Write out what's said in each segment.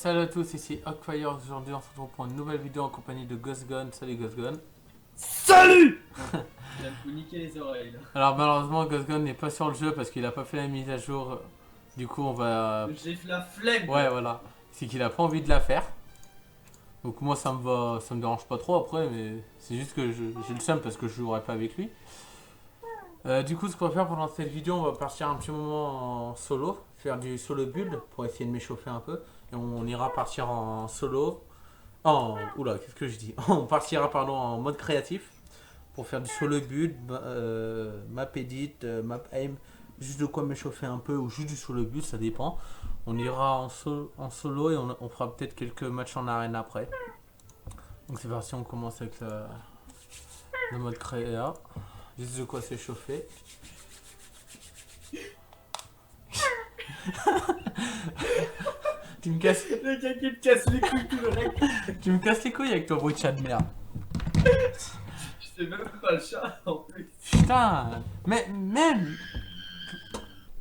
Salut à tous, ici Hawkfire. Aujourd'hui, on se retrouve pour une nouvelle vidéo en compagnie de Ghostgun. Salut Ghostgun. Salut! Il vient de vous niquer les oreilles là. Alors, malheureusement, Ghostgun n'est pas sur le jeu parce qu'il a pas fait la mise à jour. Du coup, on va. J'ai la flemme Ouais, quoi. voilà. C'est qu'il a pas envie de la faire. Donc, moi, ça me dérange pas trop après, mais c'est juste que j'ai le seum parce que je jouerai pas avec lui. Du coup, ce qu'on va faire pendant cette vidéo, on va partir un petit moment en solo, faire du solo build pour essayer de m'échauffer un peu. Et on ira partir en solo. Oula, qu'est-ce que je dis? On partira pardon en mode créatif pour faire du solo build, map edit, map aim, juste de quoi m'échauffer un peu ou juste du solo build, ça dépend. On ira en solo et on fera peut-être quelques matchs en arène après. Donc c'est parti, on commence avec le mode créa. Juste de quoi s'échauffer. Tu me casses, Le gars qui me casse les couilles tout le reste. tu me casses les couilles avec ton bruit de chat de merde. Je sais même pas le chat en plus. Putain, mais même,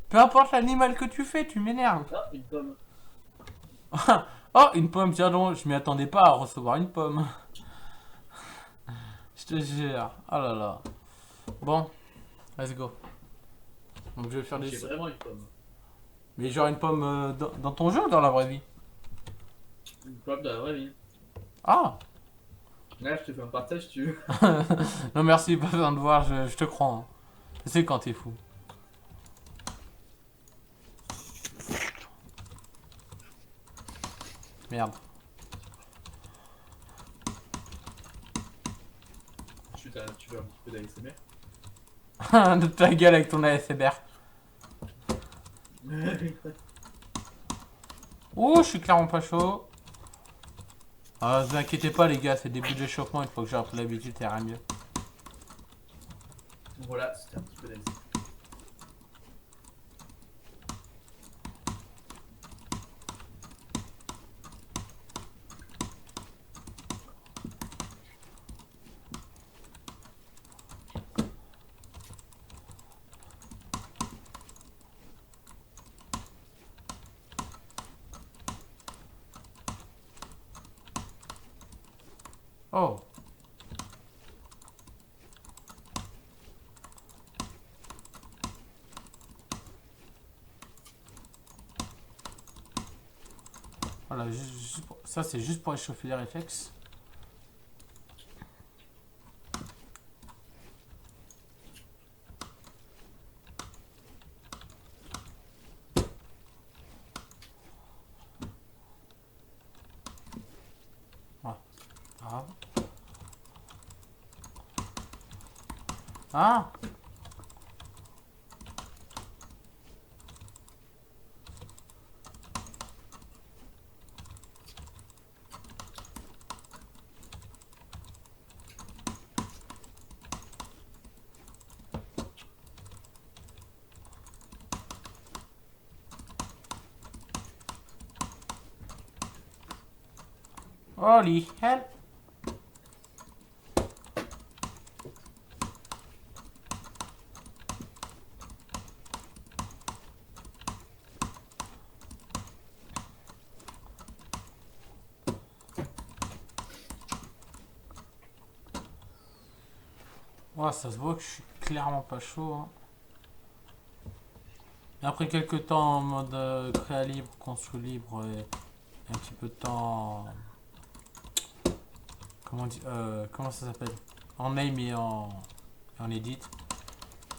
peu importe l'animal que tu fais, tu m'énerves. Ah, une pomme. Oh, une pomme, tiens donc, je m'y attendais pas à recevoir une pomme. Je te jure. Oh là là. Bon, let's go. Donc je vais faire des... J'ai vraiment une pomme. Mais genre une pomme dans ton jeu ou dans la vraie vie? Une pomme de la vraie vie. Ah. Là, je te fais un partage si tu veux. Non merci, pas besoin de voir, je te crois. Hein. Je sais quand t'es fou. Merde. Tu veux un petit peu d'ASMR? De ta gueule avec ton ASMR. Oh, je suis clairement pas chaud. Ah, vous inquiétez pas les gars, c'est le début de l'échauffement, une fois que j'ai appris l'habitude, ça ira mieux. Voilà, c'était un petit peu d'ASMR. Oh. Voilà, ça c'est juste pour échauffer les réflexes. Voilà. Ah. Ah. Holy hell. Ouais, ça se voit que je suis clairement pas chaud. Hein. Et après quelques temps en mode créa libre, construit libre et un petit peu de temps. Comment ça s'appelle? En aim et en edit.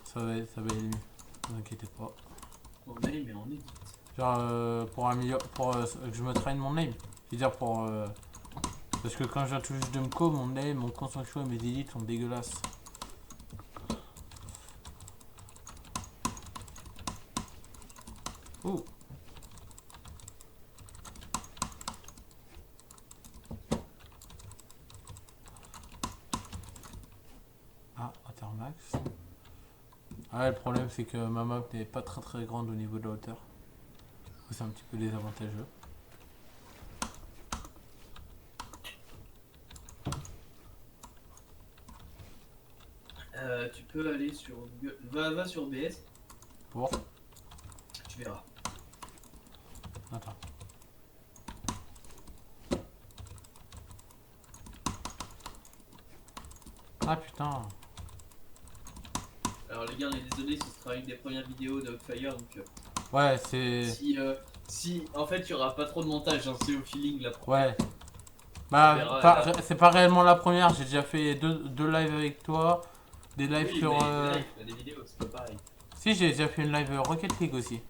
Ça va aller mieux. Ne vous inquiétez pas. On est, mais on est. Genre pour améliorer. Pour que je me traîne mon aim. C'est-à-dire pour. Parce que quand je viens tout juste de me co, mon aim, mon construction et mes edits sont dégueulasses. Ouh. Ah, Watermax. Ah ouais, le problème c'est que ma map n'est pas très très grande au niveau de la hauteur. C'est un petit peu désavantageux. Tu peux aller sur Google. Va sur OBS, Pour. tu verras. Attends. Ah putain. Alors les gars, on est désolé, ce sera une des premières vidéos de Hotfire, donc Ouais, c'est... si en fait il y aura pas trop de montage, hein, c'est au feeling la première. Ouais. On Bah, verra, là. c'est pas réellement la première. J'ai déjà fait deux lives avec toi. Des lives Oui, sur... mais des lives, pas des vidéos, c'est pas pareil. Si, j'ai déjà fait une live Rocket League aussi.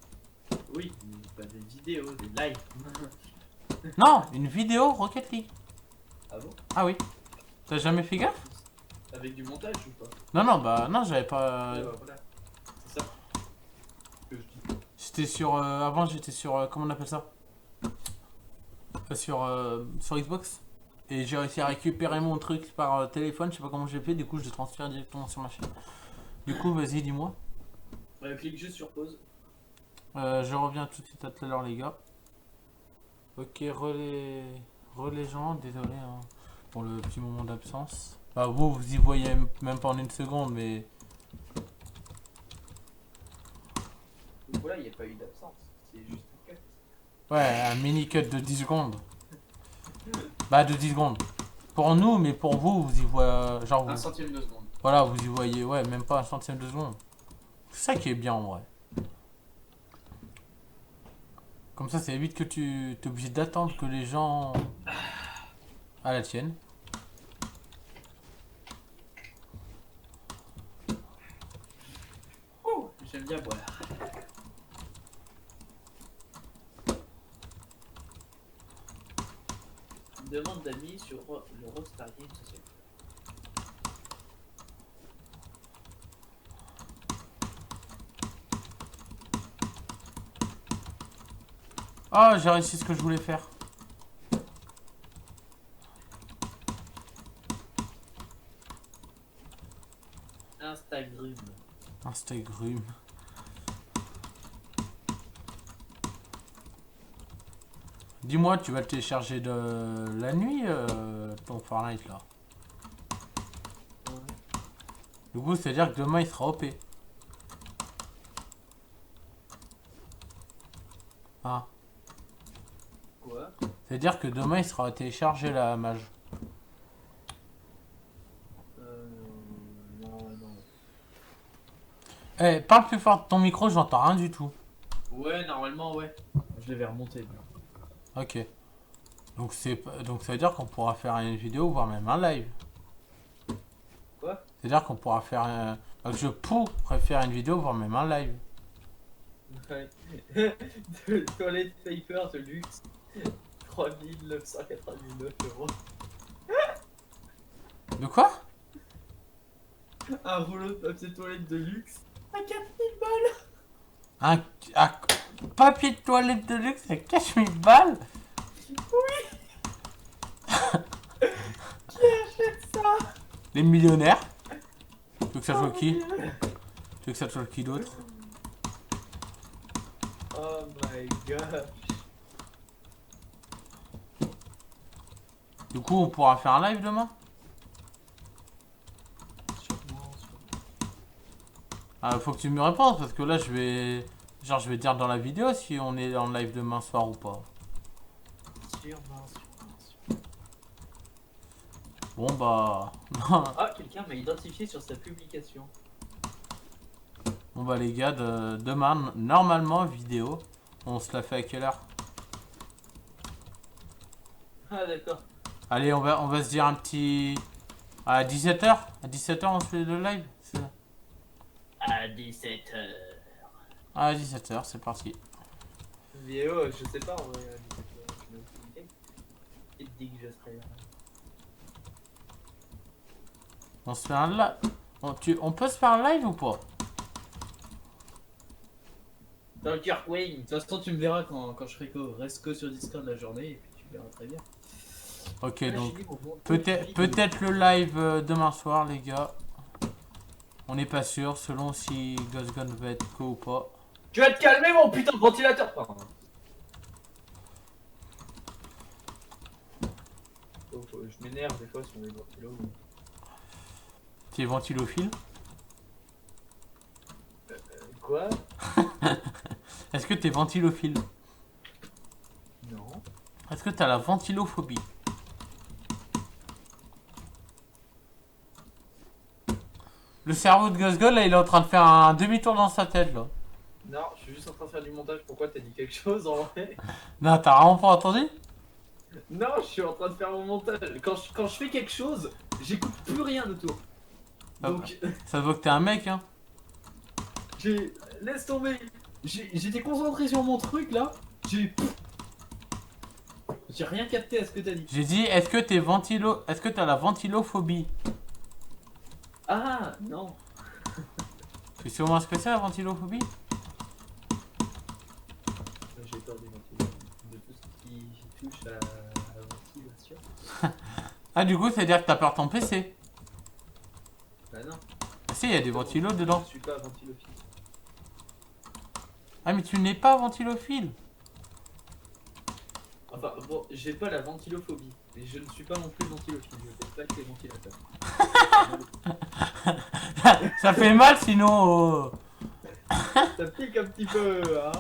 Oui, mais pas des vidéos, des lives. Non, une vidéo Rocket League. Ah bon? Ah oui. T'as jamais fait gaffe? Avec du montage ou pas? Non, non, bah non, j'avais pas... Ouais, voilà. C'est ça que je dis. J'étais sur... avant, j'étais sur... comment on appelle ça? Sur Xbox. Et j'ai réussi à récupérer mon truc par téléphone. Je sais pas comment j'ai fait. Du coup, je l'ai transféré directement sur ma chaîne. Du coup, vas-y, dis-moi. Clique juste sur pause. Je reviens tout de suite à tout à l'heure, les gars. Ok, relais gens, désolé hein, pour le petit moment d'absence. Bah, vous y voyez même pas en une seconde, mais... Donc voilà, il n'y a pas eu d'absence. C'est juste un cut. Ouais, un mini cut de 10 secondes. Bah, de 10 secondes. Pour nous, mais pour vous, vous y voyez... Genre, Un vous... centième de seconde. Voilà, vous y voyez, ouais, même pas un centième de seconde. C'est ça qui est bien, en vrai. Comme ça évite que tu t'es obligé d'attendre que les gens... à la tienne. Oh, j'aime bien boire. Une demande d'amis sur le Rockstar Game Social. Ah, j'ai réussi ce que je voulais faire. Instagram. Instagram. Dis-moi, tu vas le télécharger de la nuit, ton Fortnite là. Ouais. Du coup, c'est-à-dire que demain il sera OP. Ah. Quoi? C'est-à-dire que demain il sera téléchargé la mage. Non, non. Eh, parle plus fort de ton micro, j'entends rien du tout. Ouais, normalement, ouais. Je l'avais remonté. Ok. Donc ça veut dire qu'on pourra faire une vidéo, voire même un live. Quoi? C'est-à-dire qu'on pourra faire un... Donc je pourrais faire une vidéo, voire même un live. Ouais. De toilette paper de luxe. 3999 euros. De quoi? Un rouleau de papier toilette de luxe à 4000 balles. Un papier de toilette de luxe à 4000 balles? Qui achète ça? Les millionnaires? Tu veux que ça Oh soit mon qui? Dieu. Tu veux que ça soit qui d'autre? Oh my god. Du coup, on pourra faire un live demain? Sûrement. Ah, faut que tu me répondes parce que là, je vais... Genre, je vais te dire dans la vidéo si on est en live demain soir ou pas. Sûrement. Bon, bah... Ah, quelqu'un m'a identifié sur sa publication. Bon, bah, les gars, demain, normalement, vidéo. On se la fait à quelle heure? Ah, d'accord. Allez, on va se dire un petit... À 17h? À 17h, on se fait le live? À 17h. À 17h, c'est parti. Vidéo, je sais pas, en vrai, à 17h, je n'ai aucune idée. Il te dit que je serai là. On se fait un live. On peut se faire un live ou pas? Dans le cœur, oui. De toute façon, tu me verras quand je serai reste que sur Discord la journée et puis tu verras très bien. Ok, Ah, donc j'ai dit, bon, peut-être le live demain soir, les gars. On n'est pas sûr, selon si Ghost Gun va être co ou pas. Tu vas te calmer, mon putain de ventilateur. Pardon. Je m'énerve des fois sur les ventilos. Tu es ventilophile? Quoi? Est-ce que tu es ventilophile? Non. Est-ce que tu as la ventilophobie? Le cerveau de Guzgol, là, il est en train de faire un demi-tour dans sa tête, là. Non, je suis juste en train de faire du montage. Pourquoi t'as dit quelque chose en vrai? Non, t'as vraiment pas entendu? Non, je suis en train de faire mon montage. Quand je fais quelque chose, j'écoute plus rien autour. Donc, Ça se voit que t'es un mec, hein. j'ai. Laisse tomber. J'étais concentré sur mon truc là. J'ai rien capté à ce que t'as dit. J'ai dit, est-ce que t'as la ventilophobie? Ah, non. Tu sais au moins ce que c'est la ventilophobie? J'ai peur des ventilateurs. De tout ce qui touche à la ventilation. Ah, du coup, ça veut dire que t'as peur de ton PC. Bah non. Ah si, il y a des ventilos dedans. Je suis pas ventilophile. Ah, mais tu n'es pas ventilophile. Enfin, bon, j'ai pas la ventilophobie. Mais je ne suis pas non plus ventilophile. Je ne fais pas avec les ventilateurs. Ça fait mal sinon. Ça pique un petit peu, hein.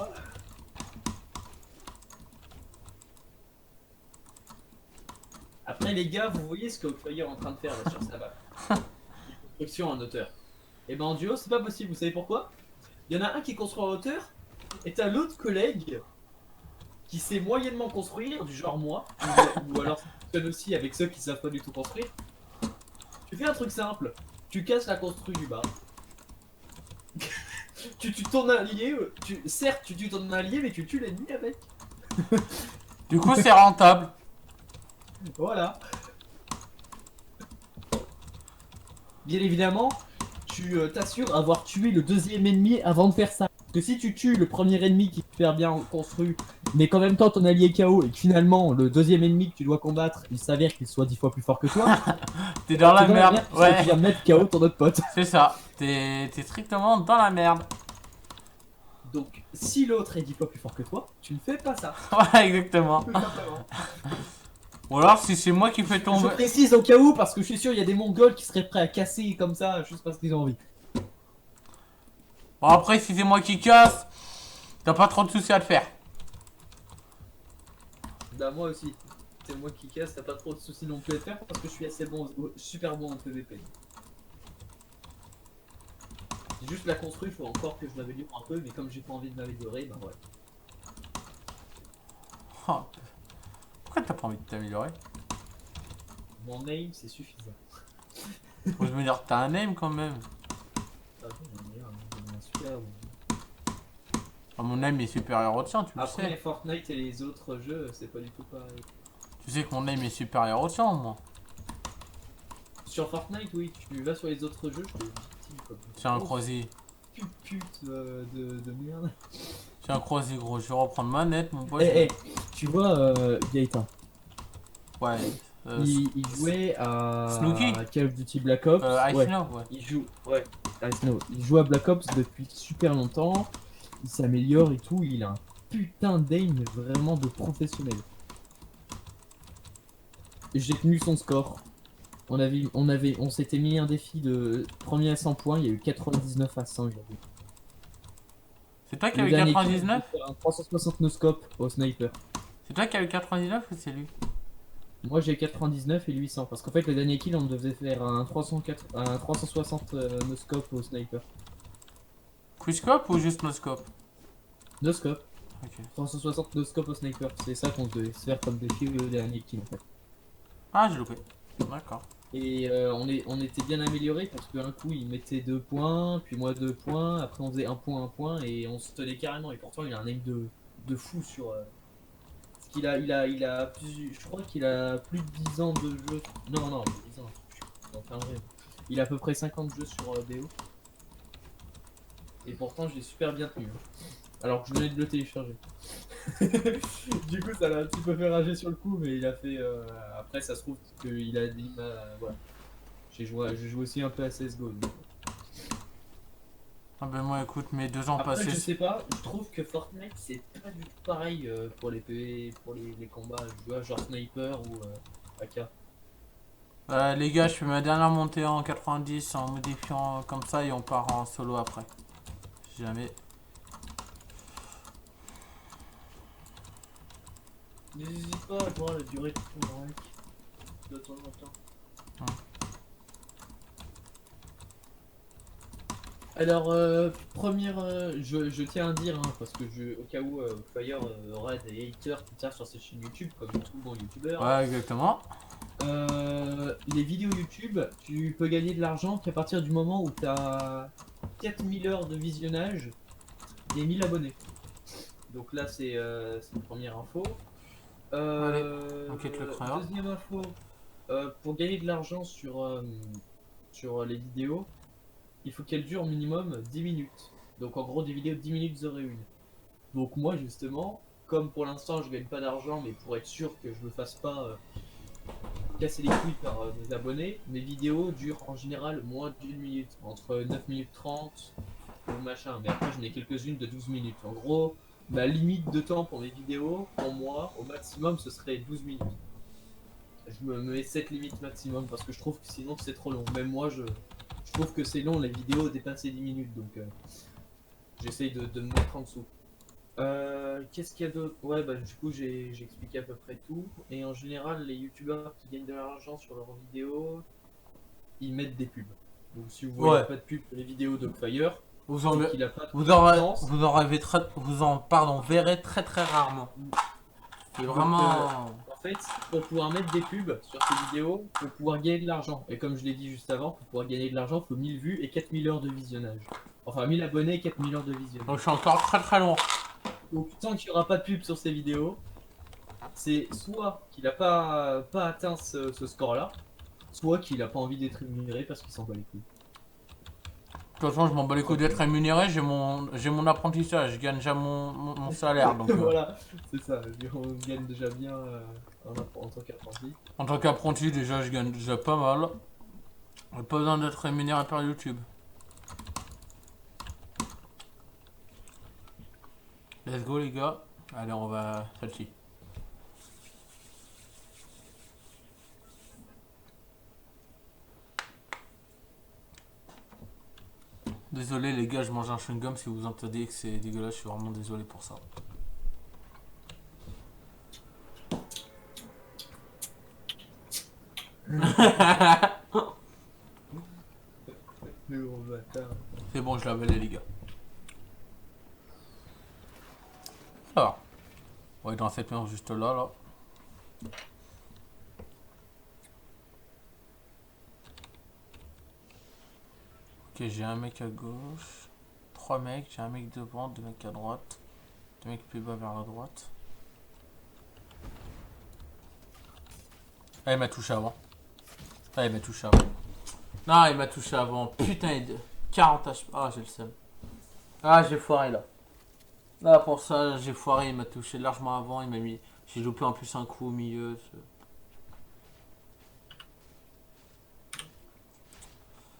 Après, les gars, vous voyez ce que Ocfire est en train de faire là sur sa map. Construction en hauteur. Et ben en duo, c'est pas possible. Vous savez pourquoi? Il y en a un qui construit en hauteur, et t'as l'autre collègue qui sait moyennement construire, du genre moi, ou alors ça fonctionne aussi avec ceux qui savent pas du tout construire. Tu fais un truc simple, tu casses la construction du bas. tu tues ton allié, certes tu tues ton allié, mais tu tues l'ennemi avec. Du coup, c'est rentable. Voilà. Bien évidemment, tu t'assures avoir tué le deuxième ennemi avant de faire ça. Parce que si tu tues le premier ennemi qui est super bien construit, mais qu'en même temps ton allié est KO et que finalement le deuxième ennemi que tu dois combattre, il s'avère qu'il soit 10 fois plus fort que toi, T'es dans la t'es merde. parce que Ouais, tu viens de mettre KO ton autre pote. c'est ça. T'es strictement dans la merde. Donc si l'autre est 10 fois plus fort que toi, tu ne fais pas ça. Ouais, exactement. Tout simplement. Ou alors, si c'est moi qui fais Je tomber. précise au cas où parce que je suis sûr il y a des mongols qui seraient prêts à casser comme ça juste parce qu'ils ont envie. Bon, après, si c'est moi qui casse, t'as pas trop de soucis à le faire. Bah moi aussi. C'est moi qui casse, t'as pas trop de soucis non plus à te faire parce que je suis assez bon, super bon en PVP. C'est juste la construit, il faut encore que je m'améliore un peu, mais comme j'ai pas envie de m'améliorer, bah ouais. Oh. Pourquoi t'as pas envie de t'améliorer? Mon aim c'est suffisant. Faut que je me dire que t'as un aim quand même. Ah bon, j'en ai un super bon. Ah, mon aim est supérieur au tien, tu le Après sais. Fortnite et les autres jeux, c'est pas du tout pareil. Tu sais que mon aim est supérieur au tien, moi. Sur Fortnite, oui, tu vas sur les autres jeux, je te dis comme C'est un croisé. pute de merde. C'est un croisé, gros. Je vais reprendre ma net, mon pote. Eh, tu vois, Gaëtan, Ouais. il jouait à Snooki Call of Duty Black Ops. Ice Ouais. Snow, ouais. Il joue à Black Ops depuis super longtemps. Il s'améliore et tout. Il a un putain d'aim vraiment de professionnel. J'ai tenu son score. On s'était mis un défi de premier à 100 points. Il y a eu 99 à 100 aujourd'hui. C'est toi qui as Le eu dernier kill, 99? il a fait un 360 no scope au sniper. C'est toi qui as eu 99 ou c'est lui? Moi j'ai 99 et lui 100. Parce qu'en fait, le dernier kill, on devait faire un 360 no scope au sniper. Quickscope ou juste noscope? No scope. Ok. 360 no scope au sniper. C'est ça qu'on devait se faire comme défi au dernier kill en fait. Ah, j'ai loupé. D'accord. Et on était bien amélioré parce qu'un coup il mettait 2 points, puis moi 2 points, après on faisait un point, et on se tenait carrément. Et pourtant il a un aim de fou sur. Parce qu'il a plus, je crois qu'il a plus de 10 ans de jeu. Non, non, 10 ans, je suis en train de rêver. Il a à peu près 50 jeux sur BO. Et pourtant je l'ai super bien tenu. Alors que je venais de le télécharger. Du coup ça l'a un petit peu fait rager sur le coup, mais il a fait. Après ça se trouve qu'il a dit. Voilà. J'ai joué aussi un peu à CSGO. Donc. Ah ben moi écoute, mes 2 ans Après, passés. je sais pas, je trouve que Fortnite c'est pas du tout pareil pour les PV, pour les combats. Je vois genre Sniper ou AK. Les gars, je fais ma dernière montée en 90 en modifiant comme ça et on part en solo après. Si jamais. N'hésite pas à voir la durée de ton rank de temps en temps. Alors, première, je tiens à dire, hein, parce que au cas où Fire aurait des haters plus tard sur ses chaînes YouTube, comme tout bon YouTuber, hein. Ouais, exactement. Les vidéos YouTube, tu peux gagner de l'argent qu'à partir du moment où tu as 4000 heures de visionnage et 1000 abonnés. Donc là, c'est une première info. Allez, enquête le créa. Deuxième info, pour gagner de l'argent sur les vidéos, il faut qu'elles durent au minimum 10 minutes. Donc en gros, des vidéos de 10 minutes auraient une. Donc moi, justement, comme pour l'instant, je gagne pas d'argent, mais pour être sûr que je me fasse pas casser les couilles par mes abonnés, mes vidéos durent en général moins d'une minute, entre 9 minutes 30 ou machin. Mais après, j'en ai quelques-unes de 12 minutes. En gros, ma limite de temps pour mes vidéos, pour moi, au maximum, ce serait 12 minutes. Je me mets cette limite maximum parce que je trouve que sinon c'est trop long. Même moi, je trouve que c'est long les vidéos dépasser 10 minutes, donc j'essaye de me mettre en dessous. Qu'est-ce qu'il y a d'autre? Ouais, bah du coup j'ai expliqué à peu près tout. Et en général, les youtubeurs qui gagnent de l'argent sur leurs vidéos, ils mettent des pubs. Donc si vous voyez Ouais. pas de pub sur les vidéos de Fire, Vous en, c'est qu'il a pas de vous en, compétences. vous en rêvez très, vous en, pardon, verrez très très rarement. C'est Donc vraiment. en fait, pour pouvoir mettre des pubs sur ces vidéos, pour pouvoir gagner de l'argent. Et comme je l'ai dit juste avant, pour pouvoir gagner de l'argent, il faut 1000 vues et 4000 heures de visionnage. Enfin 1000 abonnés et 4000 heures de visionnage. Donc je suis encore très très loin. Donc tant qu'il n'y aura pas de pub sur ces vidéos, c'est soit qu'il n'a pas atteint ce score-là, soit qu'il n'a pas envie d'être rémunéré parce qu'il s'en bat les couilles. De toute façon, je m'en bats les Tout couilles d'être simplement. rémunéré, j'ai mon apprentissage, je gagne déjà mon salaire. Donc, Voilà, c'est ça. On gagne déjà bien en tant qu'apprenti. en tant qu'apprenti, déjà, je gagne déjà pas mal. J'ai pas besoin d'être rémunéré par YouTube. Let's go, les gars. Allez, on va celle-ci. Désolé, les gars, je mange un chewing-gum. Si vous entendez que c'est dégueulasse, je suis vraiment désolé pour ça. Le gros bâtard. C'est bon, je l'ai avalé, les gars. Alors, on va être dans cette merde juste là, là. Ok, j'ai un mec à gauche. 3 mecs, j'ai un mec devant, 2 mecs à droite. 2 mecs plus bas vers la droite. Ah, il m'a touché avant. Ah, il m'a touché avant. Non, il m'a touché avant. Putain, 40 HP. Ah, j'ai le seum. Ah, j'ai foiré là. Là, pour ça, j'ai foiré. Il m'a touché largement avant. Il m'a mis. J'ai loupé en plus un coup au milieu.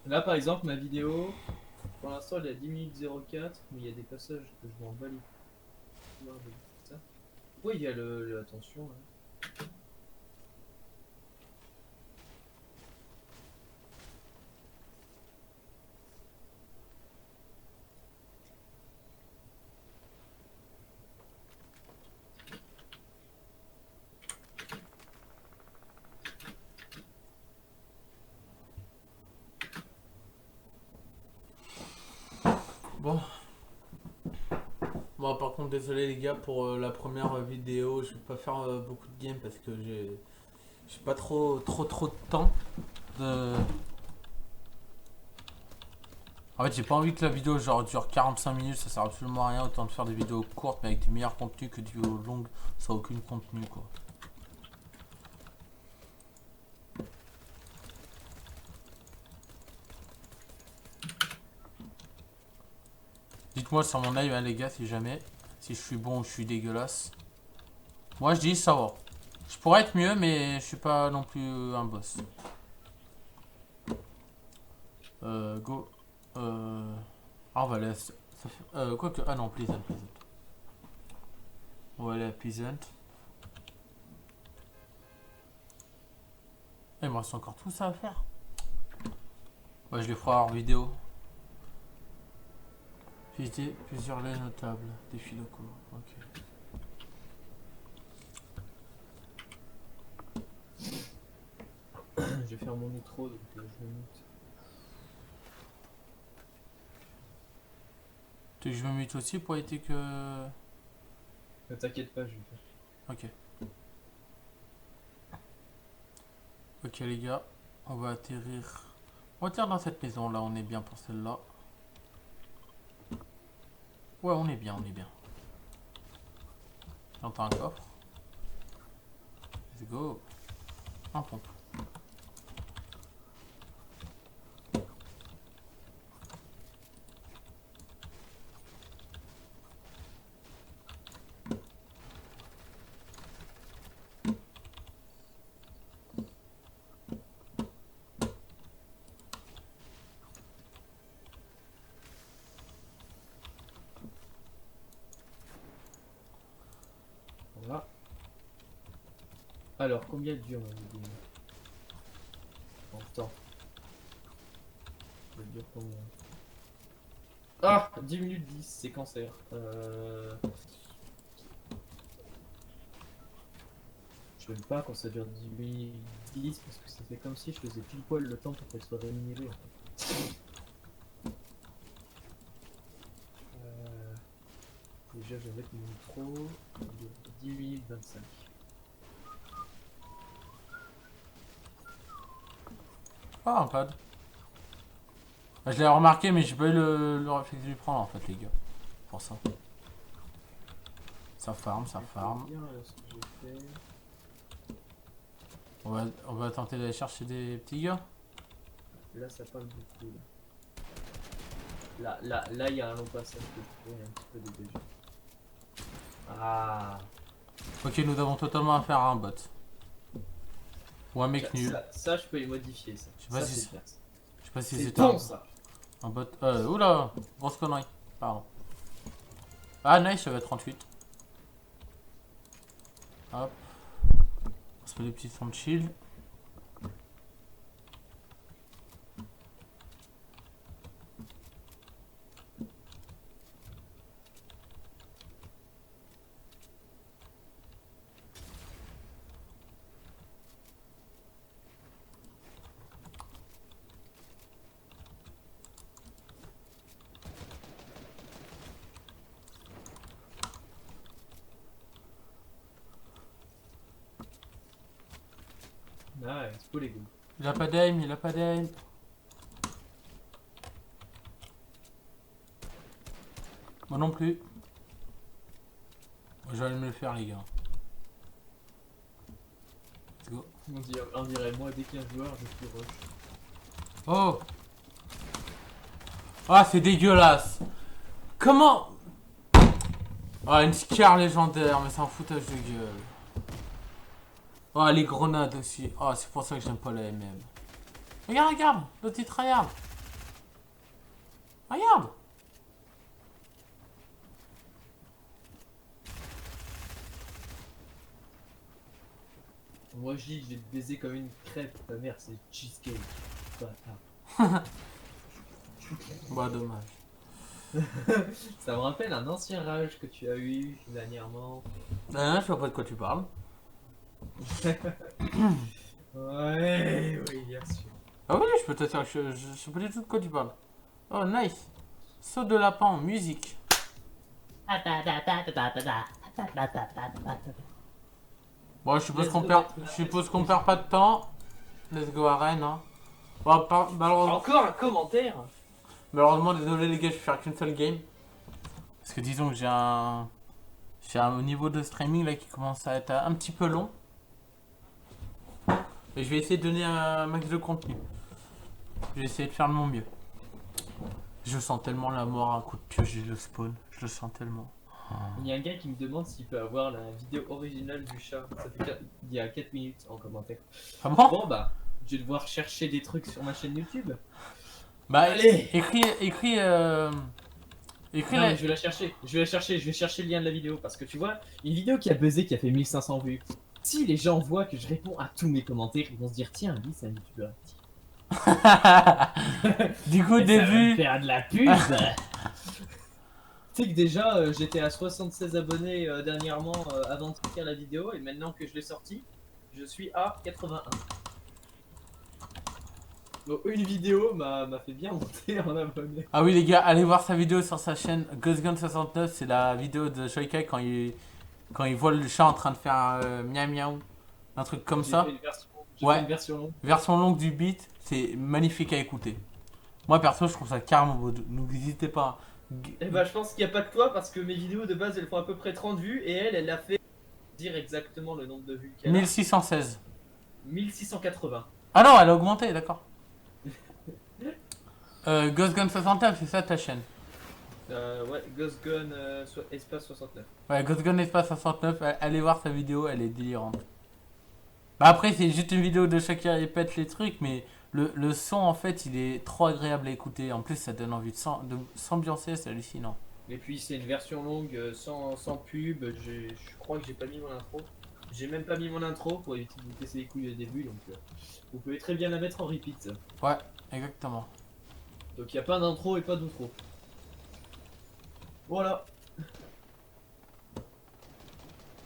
Là, par exemple, ma vidéo, pour l'instant, elle est à 10 minutes 04, mais il y a des passages que je m'en bats les couilles de ça. Pourquoi il y a attention là? Bon. Bon, par contre, désolé les gars pour la première vidéo. Je vais pas faire beaucoup de games parce que j'ai pas trop de temps. De... En fait, j'ai pas envie que la vidéo genre dure 45 minutes, ça sert absolument à rien. Autant de faire des vidéos courtes mais avec des meilleurs contenus que des vidéos longues sans aucun contenu quoi. Dites-moi sur mon live, hein, les gars, si jamais, si je suis bon ou je suis dégueulasse. Moi, je dis ça va. Je pourrais être mieux, mais je suis pas non plus un boss. Go. Ah, on va laisser. Quoi que. Ah non, Pleasant. On va aller à Pleasant. Il me reste encore tout ça à faire. Ouais, je les ferai hors vidéo. Visiter plusieurs lieux notables. Défis locaux. Ok. Je vais faire mon outro, donc je me mute. Tu veux que je me mute aussi pour éviter que... Ne t'inquiète pas, je vais faire. Ok. Ok les gars, on va atterrir. On atterrir dans cette maison là, on est bien pour celle-là. Ouais, on est bien, on est bien. J'entends un coffre. Let's go. Un pompe. Voilà. Alors, combien dure ma vidéo en temps? Ça dure combien? Ah, 10 minutes 10, c'est cancer. Je n'aime pas quand ça dure 10 minutes 10 parce que ça fait comme si je faisais pile poil le temps pour qu'elle soit rémunérée. En fait. Déjà, je vais mettre mon micro. 10 minutes 25. Ah, un pad. Je l'ai remarqué, mais j'ai pas eu le réflexe de lui prendre en fait, les gars. Pour ça. Ça farm, ça farm. Bien, ce que j'ai fait. On va tenter d'aller chercher des petits gars. Là, ça parle beaucoup. Là, il y a un long passage que je fais, un petit peu de dégâts. Ah. Ok, nous avons totalement affaire à un bot. Ou un mec nul. Ça, je peux les modifier, ça. Je sais pas Ça, si c'est classe. Je sais pas si C'est c'était bon, ça. un bot. Oula, grosse connerie. Pardon. Ah, nice, ça va être 38. Hop. On se met des petits sons de shield. Ah, c'est cool les gars. Il a pas d'aim, il a pas d'aim. Moi non plus. Moi, je vais aller me le faire, les gars. Let's go. On dirait moi, dès qu'il y a un joueur, je suis rush. Oh! Ah, c'est dégueulasse! Comment? Ah, une scar légendaire, mais c'est un foutage de gueule. Ah, les grenades aussi. Ah, c'est pour ça que j'aime pas la MM. Regarde, regarde! Le titre, regarde! Regarde! Moi, je dis, je vais te baiser comme une crêpe. Ta mère, c'est cheesecake. Bâtard. Bah, dommage. Ça me rappelle un ancien rage que tu as eu dernièrement. Je sais pas de quoi tu parles. Ouais, oui, bien sûr. Ah oui, je peux te dire, je sais pas du tout de quoi tu parles. Oh, nice! Saut de lapin en musique. Bon, je suppose qu'on perd pas de temps. Let's go arène, hein. Bon, malheureusement, Encore un commentaire. désolé les gars, je vais faire qu'une seule game. Parce que disons que j'ai un niveau de streaming là qui commence à être un petit peu long. Et je vais essayer de donner un max de contenu. Je vais essayer de faire de mon mieux. Je sens tellement la mort à un coup de pioche le spawn. Je le sens tellement. Il y a un gars qui me demande s'il peut avoir la vidéo originale du chat. Ça fait il y a 4 minutes en commentaire. Ah bon? Bon bah, je vais devoir chercher des trucs sur ma chaîne YouTube. Bah allez, écris non, la... mais je vais la chercher. Je vais chercher le lien de la vidéo parce que tu vois, une vidéo qui a buzzé, qui a fait 1500 vues. Si les gens voient que je réponds à tous mes commentaires, ils vont se dire tiens, lui c'est un youtubeur. Du coup, Et ça va me début. faire de la pub. Tu sais que déjà j'étais à 76 abonnés dernièrement avant de sortir la vidéo et maintenant que je l'ai sortie, je suis à 81. Donc, une vidéo m'a fait bien monter en abonné. Ah oui les gars, allez voir sa vidéo sur sa chaîne GhostGun69, c'est la vidéo de Shoikai quand il voit le chat en train de faire miaou miaou, un truc comme ça. J'ai fait Ouais, une version longue. version longue du beat, c'est magnifique à écouter. Moi perso je trouve ça carrément beau, donc n'hésitez pas. Et bah, je pense qu'il n'y a pas que toi parce que mes vidéos de base elles font à peu près 30 vues et elle a fait dire exactement le nombre de vues qu'elle a. 1616. 1680. Ah non, elle a augmenté, d'accord. GhostGun69, c'est ça ta chaîne? Ouais, Ghost Gun espace 69. Ouais, GhostGun Espace 69, allez voir sa vidéo, elle est délirante. Bah après, c'est juste une vidéo de chacun répète les trucs, mais le son en fait, il est trop agréable à écouter. En plus, ça donne envie de s'ambiancer, c'est hallucinant. Et puis c'est une version longue sans pub. Je crois que j'ai pas mis mon intro. J'ai même pas mis mon intro pour éviter de vous casser les couilles au début. Donc vous pouvez très bien la mettre en repeat. Ouais, exactement. Donc il n'y a pas d'intro et pas d'outro. Voilà.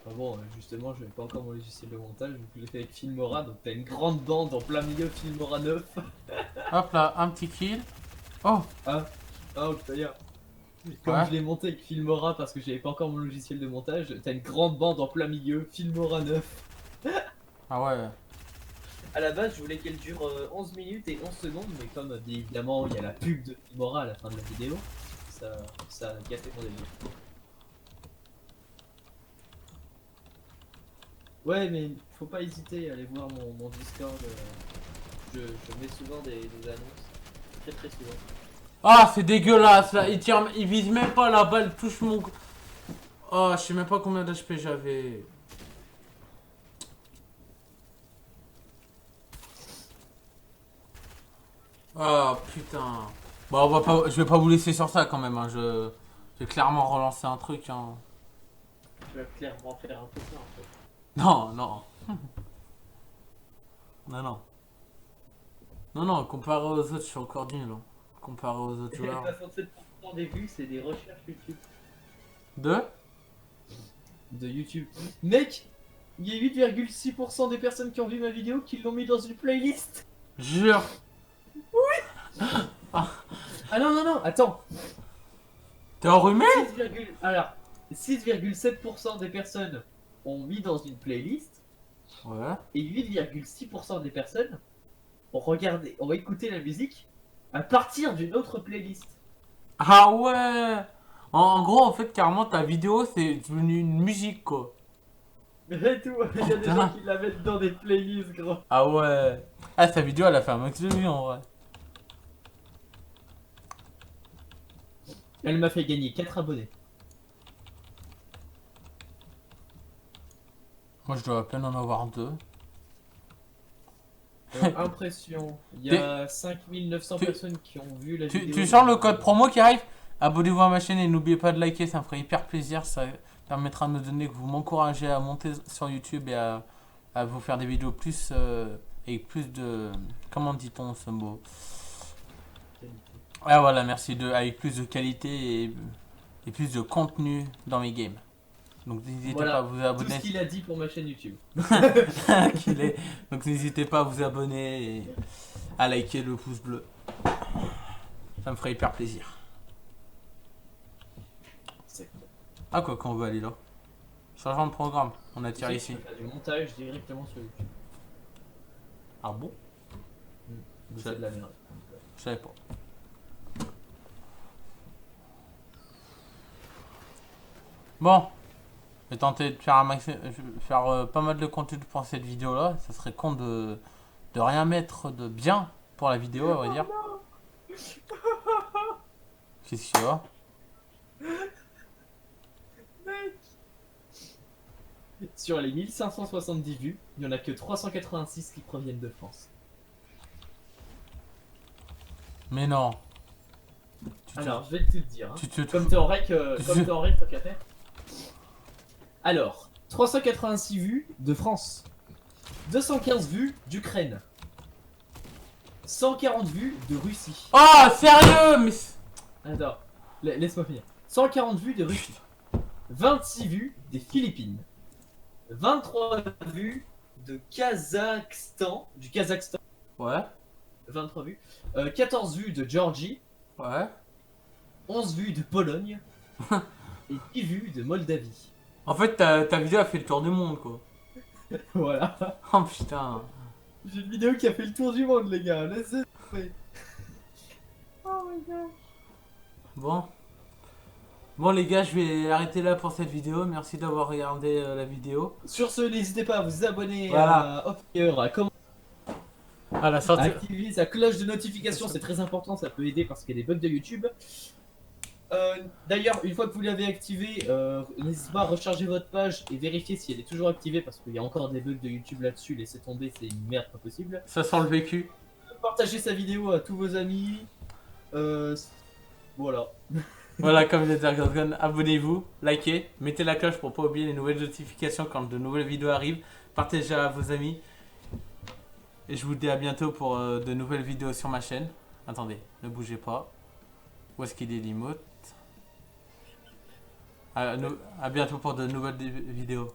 Ah bon, justement, je n'ai pas encore mon logiciel de montage, donc je l'ai fait avec Filmora, donc t'as une grande bande en plein milieu Filmora 9. Hop là, un petit kill. Oh, Ah, ah, d'ailleurs, comme ouais. je l'ai monté avec Filmora parce que j'avais pas encore mon logiciel de montage, t'as une grande bande en plein milieu Filmora 9. Ah ouais. À la base, je voulais qu'elle dure 11 minutes et 11 secondes, mais comme bien évidemment il y a la pub de Filmora à la fin de la vidéo, ça a gâté mon délire. Ouais, mais faut pas hésiter à aller voir mon Discord. Je mets souvent des annonces. Très très souvent. Ah, c'est dégueulasse là. Il vise même pas la balle, touche mon. Oh, je sais même pas combien d'HP j'avais. Oh putain. Bon, je vais pas vous laisser sur ça quand même. Hein. Je vais clairement relancer un truc. Hein. Tu vas clairement faire un peu ça en fait. Non, non. Non, non. Non, non, comparé aux autres, je suis encore nul. Hein. Comparé aux autres joueurs. 67% des vues, c'est des recherches YouTube. Deux. De YouTube. Mec, il y a 8,6% des personnes qui ont vu ma vidéo qui l'ont mis dans une playlist. Jure. Ah non, non, non, attends. T'es enrhumé? Alors, 6,7% des personnes ont mis dans une playlist Ouais. et 8,6% des personnes ont écouté la musique à partir d'une autre playlist. Ah ouais. En gros, en fait, carrément, ta vidéo, c'est devenu une musique, quoi. Mais tout, il y a des Putain. gens qui la mettent dans des playlists, gros. Ah ouais. Ah, sa vidéo, elle a fait un max de vues, en vrai. Elle m'a fait gagner 4 abonnés. Moi, je dois à peine en avoir deux. Impression, il y a 5900 Tu- personnes qui ont vu la vidéo. Tu sens le code promo qui arrive? Abonnez-vous à ma chaîne et n'oubliez pas de liker, ça me ferait hyper plaisir. Ça permettra de me donner que vous m'encouragez à monter sur YouTube et à vous faire des vidéos plus et plus de. Comment dit-on ce mot? Ah voilà, merci. Avec plus de qualité et plus de contenu dans mes games. Donc n'hésitez Voilà, pas à vous tout abonner. ce qu'il a dit pour ma chaîne YouTube. Qu'il est. Donc n'hésitez pas à vous abonner et à liker le pouce bleu. Ça me ferait hyper plaisir. Ah quoi qu'on veut aller là. Changeant de programme, on attire ici. Je peux faire du montage directement sur YouTube. Ah bon? Mais c'est de la merde. Je savais pas. Bon, je vais tenter de faire pas mal de contenu pour cette vidéo là. Ça serait con de rien mettre de bien pour la vidéo, à vrai dire. Qu'est-ce qu'il y a? Sur les 1570 vues, il n'y en a que 386 qui proviennent de France. Mais non. Alors, je vais te dire. Hein. Comme te t'es en rec, tant qu'à faire. Alors, 386 vues de France. 215 vues d'Ukraine. 140 vues de Russie. Oh, sérieux? Mais. Attends, laisse-moi finir. 140 vues de Russie. 26 vues des Philippines. 23 vues de Kazakhstan. Du Kazakhstan. Ouais. 23 vues. 14 vues de Géorgie. Ouais. 11 vues de Pologne. Et 10 vues de Moldavie. En fait, ta vidéo a fait le tour du monde, quoi. Voilà. Oh putain. J'ai une vidéo qui a fait le tour du monde, les gars. Laissez tomber. Oh my god. Bon. Bon, les gars, je vais arrêter là pour cette vidéo. Merci d'avoir regardé la vidéo. Sur ce, n'hésitez pas à vous abonner Voilà. à Hopfire, à commenter, À la à sortie. activer sa cloche de notification. C'est très important, ça peut aider parce qu'il y a des bugs de YouTube. D'ailleurs, une fois que vous l'avez activé, n'hésitez pas à recharger votre page et vérifier si elle est toujours activée parce qu'il y a encore des bugs de YouTube là-dessus. Laissez tomber, c'est une merde pas possible. Ça sent le vécu. Partagez sa vidéo à tous vos amis. Voilà. Voilà, comme les Dragon, abonnez-vous, likez, mettez la cloche pour pas oublier les nouvelles notifications quand de nouvelles vidéos arrivent. Partagez à vos amis. Et je vous dis à bientôt pour de nouvelles vidéos sur ma chaîne. Attendez, ne bougez pas. Où est-ce qu'il est l'emote? À bientôt pour de nouvelles vidéos.